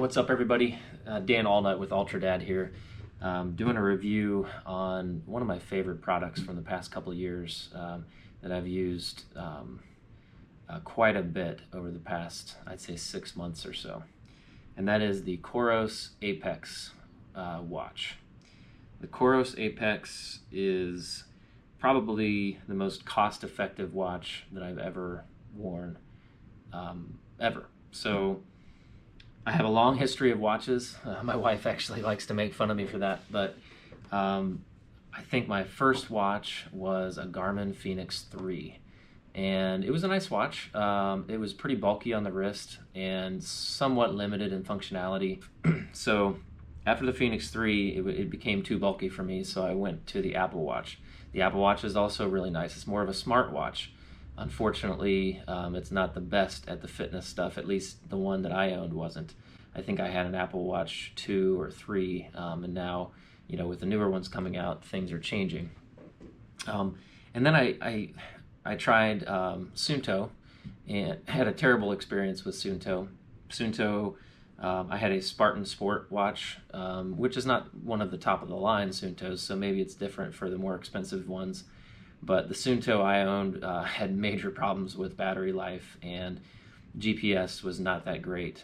What's up, everybody? Dan Allnutt with UltraDad here, doing a review on one of my favorite products from the past couple of years that I've used quite a bit over the past, I'd say, 6 months or so. And that is the Coros Apex watch. The Coros Apex is probably the most cost-effective watch that I've ever worn, ever. So I have a long history of watches. My wife actually likes to make fun of me for that, but I think my first watch was a Garmin Fenix 3, and it was a nice watch. It was pretty bulky on the wrist and somewhat limited in functionality. So after the Fenix 3, it became too bulky for me, so I went to the Apple Watch. The Apple Watch is also really nice. It's more of a smart watch. Unfortunately, it's not the best at the fitness stuff. At least the one that I owned wasn't. I think I had an Apple Watch 2 or 3, and now, with the newer ones coming out, things are changing. And then I tried Suunto, and had a terrible experience with Suunto. Suunto, I had a Spartan Sport watch, which is not one of the top of the line Suuntos, so maybe it's different for the more expensive ones. But the Suunto I owned had major problems with battery life, and GPS was not that great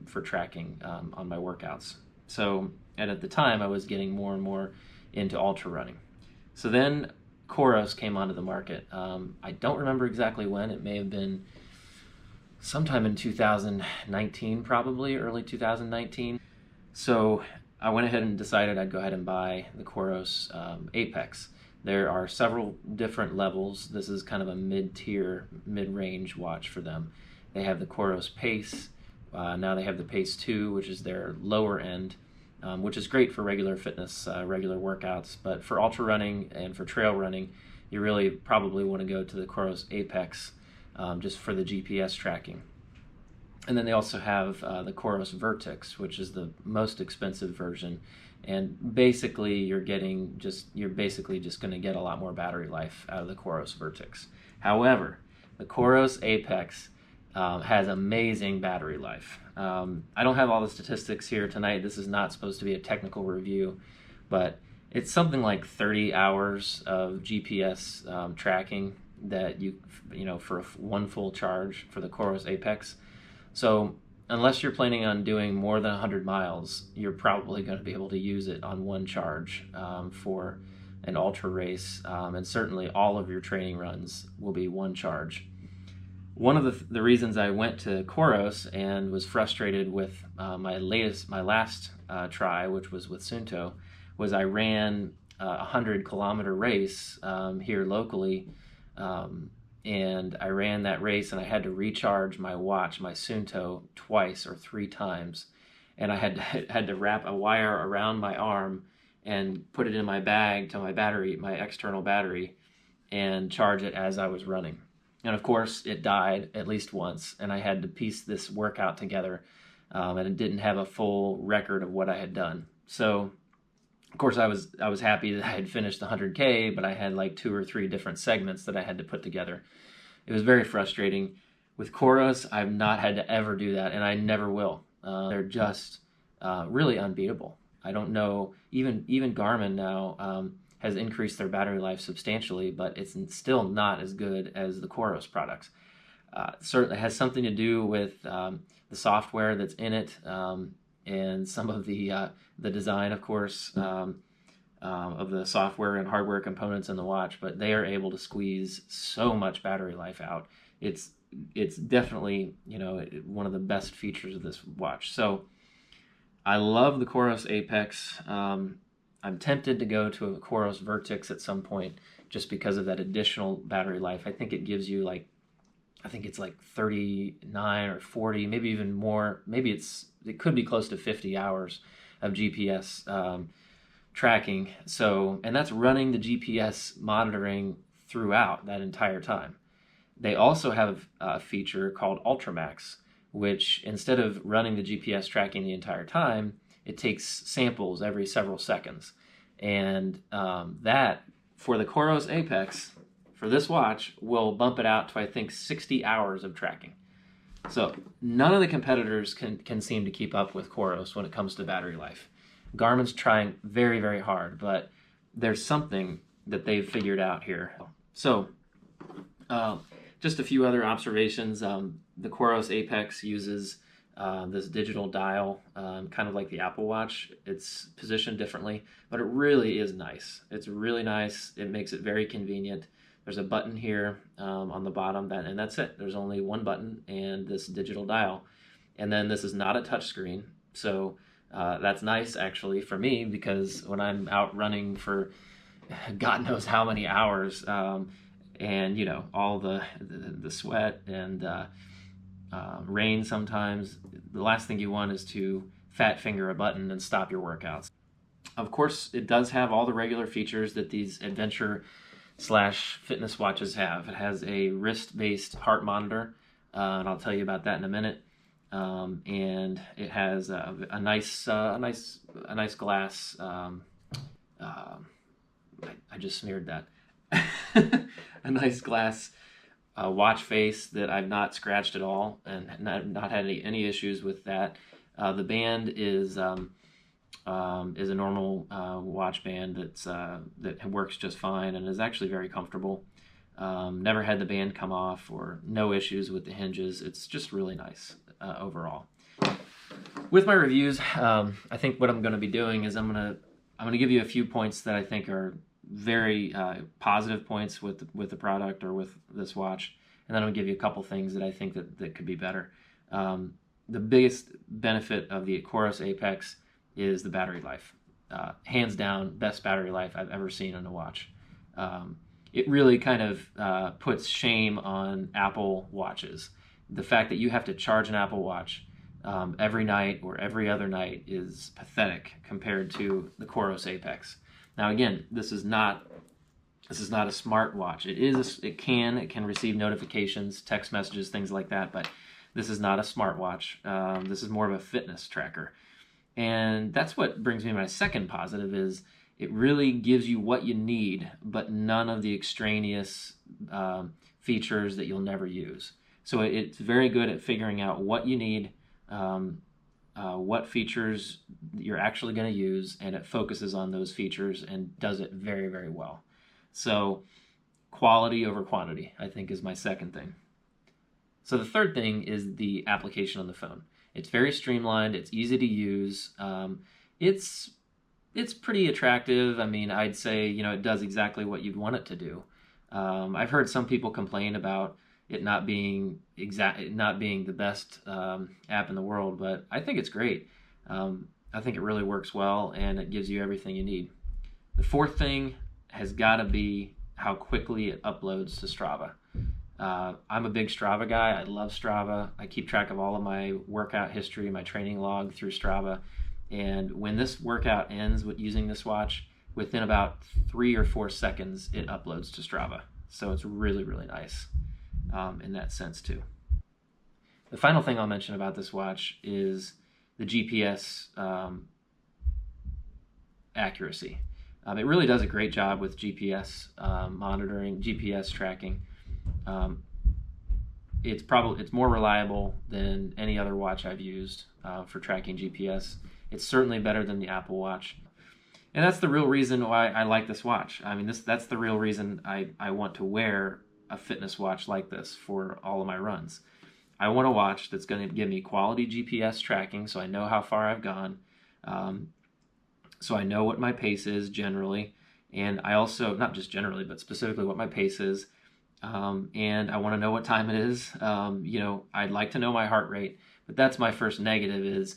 for tracking on my workouts. So, and at the time, I was getting more and more into ultra running. So then Coros came onto the market. I don't remember exactly when. It may have been sometime in 2019, probably early 2019. So I went ahead and decided I'd go ahead and buy the Coros Apex. There are several different levels. This is kind of a mid-tier, mid-range watch for them. They have the Coros Pace. Now they have the Pace 2, which is their lower end, which is great for regular fitness, regular workouts. But for ultra running and for trail running, you really probably want to go to the Coros Apex just for the GPS tracking. And then they also have the Coros Vertex, which is the most expensive version. And basically, you're basically just going to get a lot more battery life out of the Coros Vertex. However, the Coros Apex has amazing battery life. I don't have all the statistics here tonight. This is not supposed to be a technical review, but it's something like 30 hours of GPS tracking that for one full charge for the Coros Apex. So unless you're planning on doing more than 100 miles, you're probably going to be able to use it on one charge for an ultra race, and certainly all of your training runs will be one charge. One of the reasons I went to Coros and was frustrated with my last try, which was with Suunto, was I ran a 100-kilometer race here locally, and I ran that race, and I had to recharge my watch, my Suunto, twice or 3 times, and I had to wrap a wire around my arm and put it in my bag to my battery, my external battery, and charge it as I was running. And of course, it died at least once, and I had to piece this workout together, and it didn't have a full record of what I had done. So, of course, I was happy that I had finished the 100K, but I had like 2 or 3 different segments that I had to put together. It was very frustrating. With Coros, I've not had to ever do that, and I never will. They're just really unbeatable. I don't know, even Garmin now has increased their battery life substantially, but it's still not as good as the Coros products. Certainly has something to do with the software that's in it, and some of the design, of course, of the software and hardware components in the watch, but they are able to squeeze so much battery life out. It's definitely, one of the best features of this watch. So I love the Coros Apex. I'm tempted to go to a Coros Vertex at some point just because of that additional battery life. I think it gives you it's like 39 or 40, maybe even more. Maybe it could be close to 50 hours of GPS tracking. So, and that's running the GPS monitoring throughout that entire time. They also have a feature called Ultramax, which instead of running the GPS tracking the entire time, it takes samples every several seconds. And that, for the Coros Apex, for this watch, will bump it out to, I think, 60 hours of tracking. So none of the competitors can seem to keep up with Coros when it comes to battery life. Garmin's trying very, very hard, but there's something that they've figured out here. So just a few other observations. The Coros Apex uses this digital dial, kind of like the Apple Watch. It's positioned differently, but it really is nice. It's really nice. It makes it very convenient. There's a button here on the bottom, and that's it. There's only one button and this digital dial. And then this is not a touch screen, so that's nice actually for me, because when I'm out running for God knows how many hours, and you know, all the sweat and rain sometimes, the last thing you want is to fat finger a button and stop your workouts. Of course, it does have all the regular features that these adventure / fitness watches have. It has a wrist-based heart monitor, and I'll tell you about that in a minute. And it has a nice glass. I just smeared that. A nice glass watch face that I've not scratched at all, and not had any issues with that. The band is a normal watch band that works just fine and is actually very comfortable. Never had the band come off, or no issues with the hinges. It's just really nice overall. With my reviews, I think what I'm going to be doing is I'm going to give you a few points that I think are very positive points with the product or with this watch, and then I'll give you a couple things that I think that could be better. The biggest benefit of the Coros Apex is the battery life. Hands down, best battery life I've ever seen on a watch. It really kind of puts shame on Apple watches. The fact that you have to charge an Apple Watch every night or every other night is pathetic compared to the Coros Apex. Now again, this is not a smart watch. It can receive notifications, text messages, things like that, but this is not a smartwatch. This is more of a fitness tracker. And that's what brings me to my second positive, is it really gives you what you need, but none of the extraneous features that you'll never use. So it's very good at figuring out what you need, what features you're actually going to use, and it focuses on those features and does it very, very well. So quality over quantity, I think, is my second thing. So the third thing is the application on the phone. It's very streamlined. It's easy to use. It's pretty attractive. I mean, I'd say, you know, it does exactly what you'd want it to do. I've heard some people complain about it not being the best app in the world, but I think it's great. I think it really works well, and it gives you everything you need. The fourth thing has got to be how quickly it uploads to Strava. I'm a big Strava guy. I love Strava. I keep track of all of my workout history, my training log through Strava. And when this workout ends with using this watch, within about 3 or 4 seconds, it uploads to Strava. So it's really, really nice in that sense too. The final thing I'll mention about this watch is the GPS accuracy. It really does a great job with GPS monitoring, GPS tracking. It's more reliable than any other watch I've used for tracking GPS. It's certainly better than the Apple Watch. And that's the real reason why I like this watch. I mean, that's the real reason I want to wear a fitness watch like this for all of my runs. I want a watch that's going to give me quality GPS tracking, so I know how far I've gone, so I know what my pace is generally, and I also, not just generally, but specifically what my pace is, and I want to know what time it is. You know, I'd like to know my heart rate, but that's my first negative, is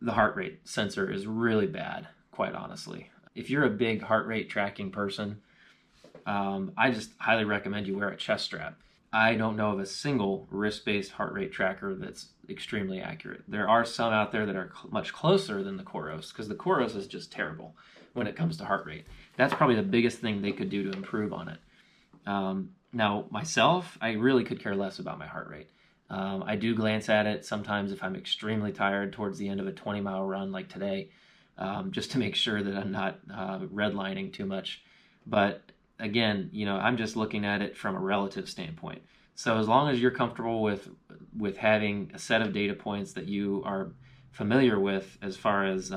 the heart rate sensor is really bad, quite honestly. If you're a big heart rate tracking person, I just highly recommend you wear a chest strap. I don't know of a single wrist-based heart rate tracker that's extremely accurate. There are some out there that are much closer than the Coros, because the Coros is just terrible when it comes to heart rate. That's probably the biggest thing they could do to improve on it. Now, myself, I really could care less about my heart rate. I do glance at it sometimes if I'm extremely tired towards the end of a 20-mile run like today, just to make sure that I'm not redlining too much. But again, you know, I'm just looking at it from a relative standpoint. So as long as you're comfortable with having a set of data points that you are familiar with, as far as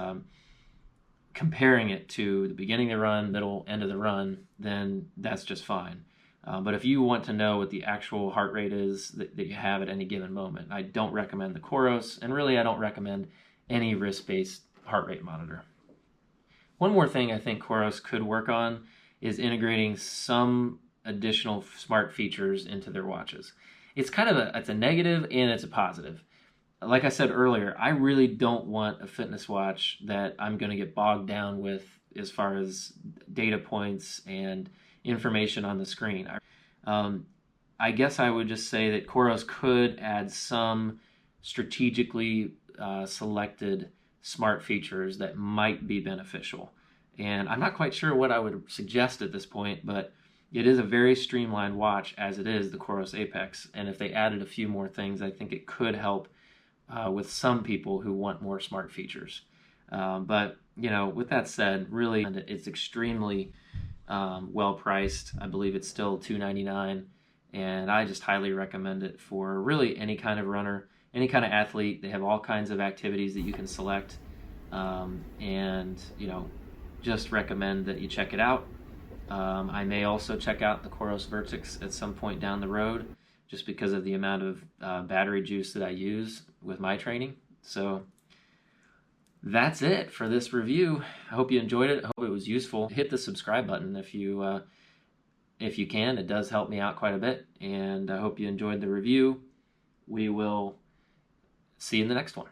comparing it to the beginning of the run, middle, end of the run, then that's just fine. But if you want to know what the actual heart rate is that you have at any given moment, I don't recommend the Coros, and really I don't recommend any wrist-based heart rate monitor. One more thing I think Coros could work on is integrating some additional smart features into their watches. It's kind of it's a negative and it's a positive. Like I said earlier, I really don't want a fitness watch that I'm going to get bogged down with as far as data points and information on the screen. I guess I would just say that Coros could add some strategically selected smart features that might be beneficial. And I'm not quite sure what I would suggest at this point, but it is a very streamlined watch as it is, the Coros Apex. And if they added a few more things, I think it could help with some people who want more smart features. But, with that said, really, it's extremely well priced. I believe it's still $299, and I just highly recommend it for really any kind of runner, any kind of athlete. They have all kinds of activities that you can select, and just recommend that you check it out. I may also check out the Coros Vertex at some point down the road, just because of the amount of battery juice that I use with my training. So that's it for this review. I hope you enjoyed it. I hope it was useful. Hit the subscribe button if you can. It does help me out quite a bit. And I hope you enjoyed the review. We will see you in the next one.